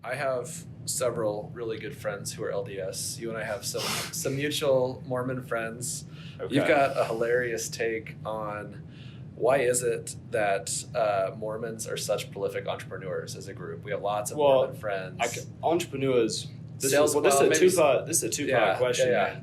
I have several really good friends who are LDS. You and I have some mutual Mormon friends. Okay. You've got a hilarious take on why is it that Mormons are such prolific entrepreneurs as a group. We have lots of Mormon friends. Entrepreneurs. This Sales- is a maybe- two-part Yeah, question. yeah. Man.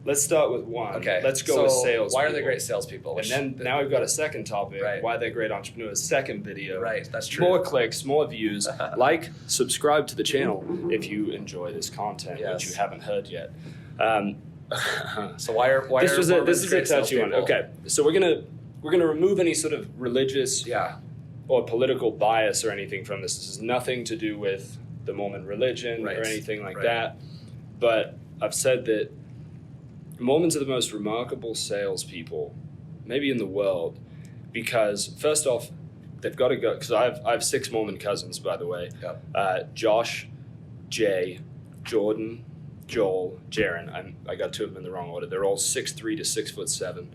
Let's start with one. Okay. Let's go with So sales. why are they people. great salespeople? And then now we've got a second topic. Right. Why they're great entrepreneurs. Second video. Right, that's true. More clicks, more views. Like, subscribe to the channel if you enjoy this content, Yes. which you haven't heard yet. So why are this Mormons is a great touchy one. salespeople? Okay, so we're gonna remove any sort of religious Yeah. or political bias or anything from this. This has nothing to do with the Mormon religion Right. or anything like Right. that. But I've said that Mormons are the most remarkable salespeople, maybe in the world, because first off, they've got to go. Because I have 6 Mormon cousins, by the way. Yep. Josh, Jay, Jordan, Joel, Jaron. I got 2 of them in the wrong order. They're all 6'3" to 6'7".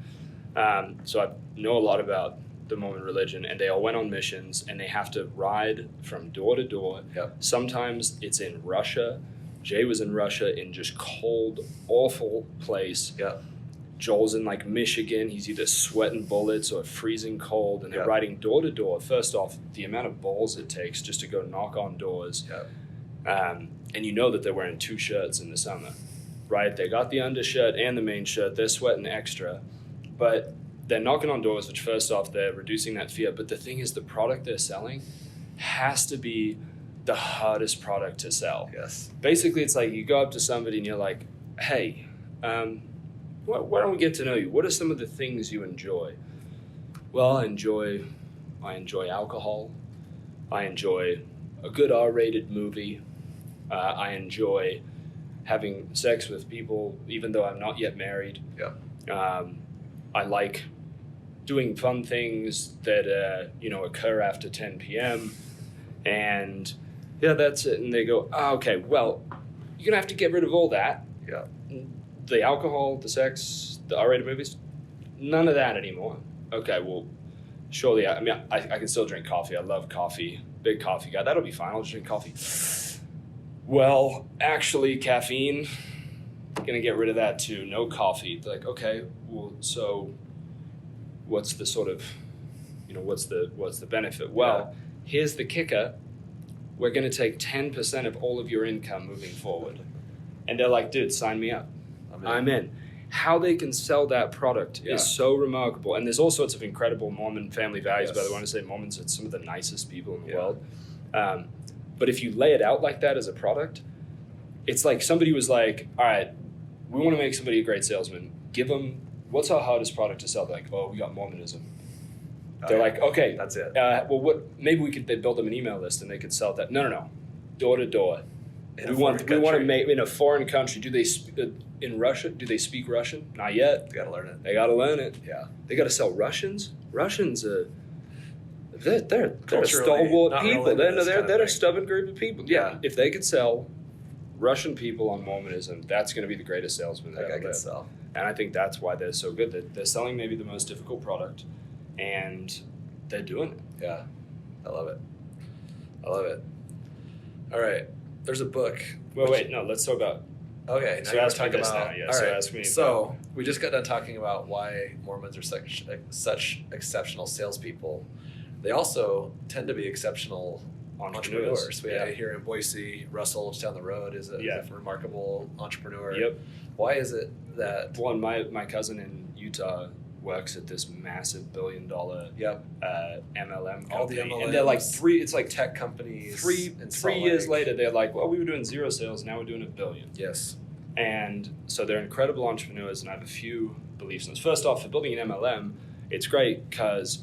So I know a lot about the Mormon religion, and they all went on missions, and they have to ride from door to door. Yep. Sometimes it's in Russia. Jay was in Russia in just cold, awful place. Yep. Joel's in like Michigan. He's either sweating bullets or freezing cold, and they're Yep. riding door to door. First off, the amount of balls it takes just to go knock on doors. Yep. And you know that they're wearing 2 shirts in the summer, right? They got the undershirt and the main shirt. They're sweating extra, but they're knocking on doors, which first off, they're reducing that fear. But the thing is, the product they're selling has to be the hardest product to sell. Yes. Basically, it's like you go up to somebody and you're like, hey, why don't we get to know you? What are some of the things you enjoy? Well, I enjoy alcohol. I enjoy a good R-rated movie. I enjoy having sex with people, even though I'm not yet married. Yeah. I like doing fun things that occur after 10 p.m. And yeah, that's it. And they go, okay, well, you're gonna have to get rid of all that. Yeah. The alcohol, the sex, the R-rated movies, none of that anymore. Okay, well, surely, I can still drink coffee. I love coffee. Big coffee guy. That'll be fine. I'll just drink coffee. Well, actually, caffeine, gonna get rid of that too. No coffee. They're like, okay, well, so what's the sort of, what's the benefit? Well, here's the kicker. We're gonna take 10% of all of your income moving forward. And they're like, dude, sign me up. I'm in. How they can sell that product is so remarkable. And there's all sorts of incredible Mormon family values, by the way. I want to say Mormons are some of the nicest people in the world. But if you lay it out like that as a product, it's like somebody was like, all right, we want to make somebody a great salesman. Give them, what's our hardest product to sell? They're like, oh, we got Mormonism. They're like, okay. That's it. Well, maybe they'd build them an email list and they could sell that. No. Door to door. We want to make in a foreign country. Do they in Russia? Do they speak Russian? Not yet. They gotta learn it. They gotta learn it. Yeah. They gotta sell Russians. Russians they're Culturally, stalwart not people. really this kind of They're a thing. stubborn group of people. Yeah. Yeah. If they could sell Russian people on Mormonism, that's going to be the greatest salesman that That guy ever can lived. sell. And I think that's why they're so good. They're selling maybe the most difficult product, and they're doing it. Yeah. I love it. All right. There's a book. Wait, no. Let's talk about. Okay, now So you're ask me talking this about. now, yeah, All so right. ask me So we just got done talking about why Mormons are such exceptional salespeople. They also tend to be exceptional entrepreneurs. We have here in Boise, Russell, just down the road, is a remarkable entrepreneur. Yep. Why is it that? One, my cousin in Utah works at this massive $1 billion MLM company. All the MLMs, and they're like it's like tech companies. in Salt 3 years Lake. later, they're like, well, we were doing 0 sales, now we're doing $1 billion. Yes. And so they're incredible entrepreneurs, and I have a few beliefs in this. First off, for building an MLM, it's great because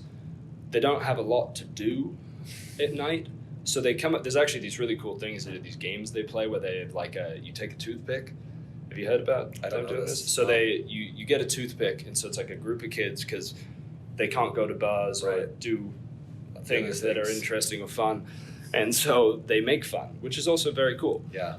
they don't have a lot to do at night. So they come up, there's actually these really cool things, these games they play where they have like you take a toothpick. Have you heard about I don't know doing this. So No. you get a toothpick, and so it's like a group of kids because they can't go to bars or Right. do things that are interesting or fun. And so they make fun, which is also very cool. Yeah.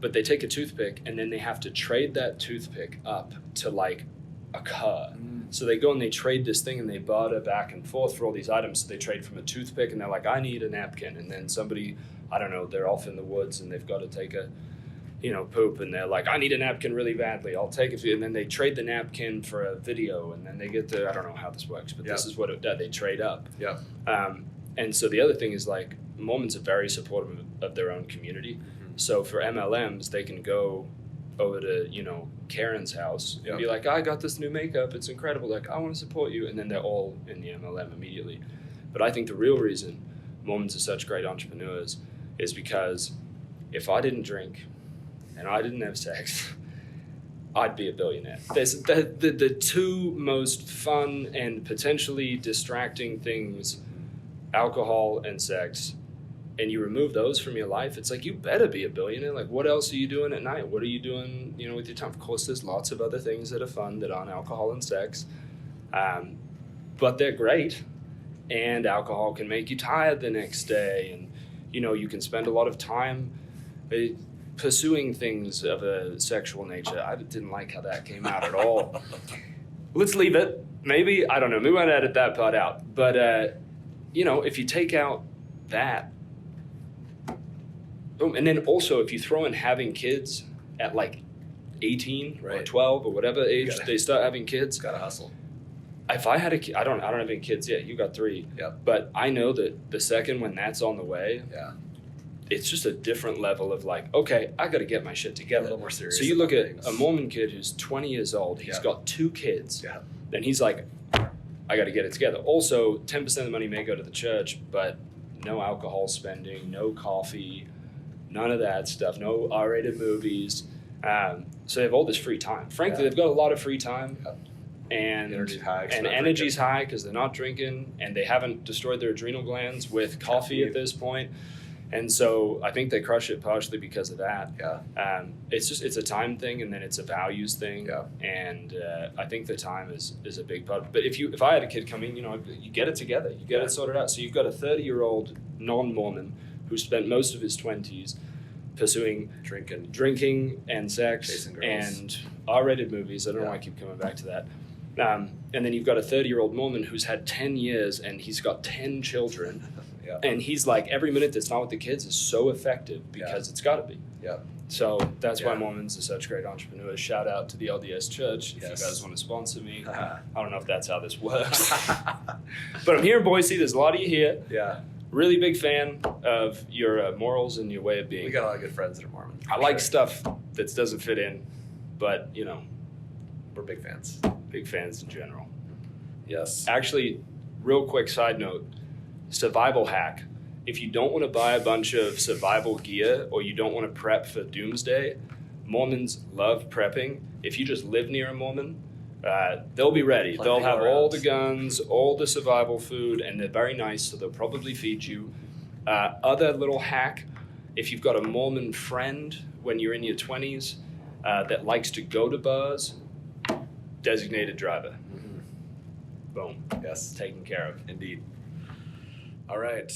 But they take a toothpick and then they have to trade that toothpick up to like a car. So they go and they trade this thing and they barter back and forth for all these items. So they trade from a toothpick and they're like, I need a napkin. And then somebody I don't know, they're off in the woods and they've got to take a, poop, and they're like, I need a napkin really badly. I'll take it for you. And then they trade the napkin for a video, and then they get I don't know how this works, but this is what it does. They trade up. Yeah. And so the other thing is, like, Mormons are very supportive of their own community. Mm-hmm. So for MLMs, they can go over to, Karen's house and be like, I got this new makeup. It's incredible. Like, I want to support you. And then they're all in the MLM immediately. But I think the real reason Mormons are such great entrepreneurs is because if I didn't drink and I didn't have sex, I'd be a billionaire. There's the two most fun and potentially distracting things, alcohol and sex, and you remove those from your life, it's like, you better be a billionaire. Like, what else are you doing at night? What are you doing, with your time? Of course, there's lots of other things that are fun that aren't alcohol and sex, but they're great. And alcohol can make you tired the next day, and you can spend a lot of time pursuing things of a sexual nature. I didn't like how that came out at all. Let's leave it. Maybe, I don't know, maybe we might edit that part out. But if you take out that, boom, and then also if you throw in having kids at like 18 or 12 or whatever age they start having kids, gotta hustle. If I had a kid, I don't have any kids yet. You got 3. Yeah. But I know that the second when that's on the way, it's just a different level of like, okay, I got to get my shit together. A little more serious. So you look at things. a Mormon kid who's 20 years old. He's got 2 kids. Yeah. Then he's like, I got to get it together. Also, 10% of the money may go to the church, but no alcohol spending, no coffee, none of that stuff, no R-rated movies. So they have all this free time. Frankly, they've got a lot of free time. Yeah. And energy's high because they're not drinking, and they haven't destroyed their adrenal glands with coffee at this point. And so I think they crush it partially because of that. Yeah. It's a time thing, and then it's a values thing. Yeah. And I think the time is a big part. But if I had a kid coming, you get it together, you get it sorted out. So you've got a 30-year-old non-Mormon who spent most of his 20s pursuing drinking and sex and R-rated movies. I don't know why I keep coming back to that. And then you've got a 30-year-old Mormon who's had 10 years and he's got 10 children. And he's like, every minute that's not with the kids is so effective because it's got to be. Yeah. So that's why Mormons are such great entrepreneurs. Shout out to the LDS Church if you guys want to sponsor me. I don't know if that's how this works. But I'm here in Boise. There's a lot of you here. Yeah. Really big fan of your morals and your way of being. We got a lot of good friends that are Mormon. I like stuff that doesn't fit in, but, we're big fans. Big fans in general. Yes. Actually, real quick side note, survival hack. If you don't want to buy a bunch of survival gear or you don't want to prep for doomsday, Mormons love prepping. If you just live near a Mormon, they'll be ready. They'll have all the guns, all the survival food, and they're very nice, so they'll probably feed you. Other little hack, if you've got a Mormon friend when you're in your 20s that likes to go to bars, designated driver. Mm-hmm. Boom. Yes. Taken care of. Indeed. All right.